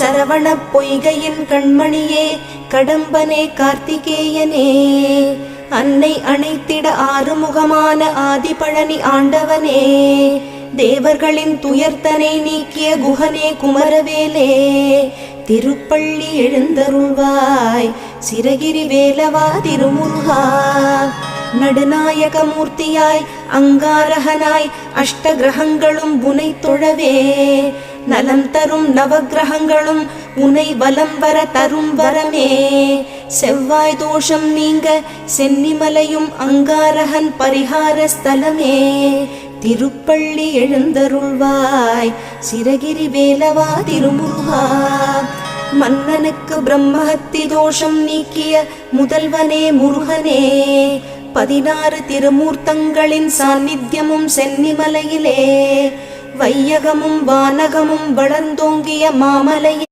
சரவண பொய்கையின் கண்மணியே கடம்பனே கார்த்திகேயனே அன்னை அணைத்திட ஆறுமுகமான ஆதிபழனி ஆண்டவனே தேவர்களின் துயர்த்தனை நீக்கிய குஹனே குமரவேலே திருப்பள்ளி எழுந்தருள்வாய் சிரகிரி வேலவா திருமுருகா நடுநாயக மூர்த்தியாய் அங்காரகனாய் அஷ்ட கிரகங்களும் உனை தொழவே நலம் தரும் நவகிரகங்களும் உனை வலம் வர தரும் வரமே செவ்வாய் தோஷம் நீங்க சென்னிமலையும் அங்காரகன் பரிகார ஸ்தலமே திருப்பள்ளி எழுந்தருள்வாய் சிரகிரி வேலவா திருமுருகா மன்னனுக்கு பிரம்மஹத்தி தோஷம் நீக்கிய முதல்வனே முருகனே 16 திருமூர்த்தங்களின் சாநித்தியமும் சென்னிமலையிலே வையகமும் வானகமும் வளர்ந்தோங்கிய மாமலையில்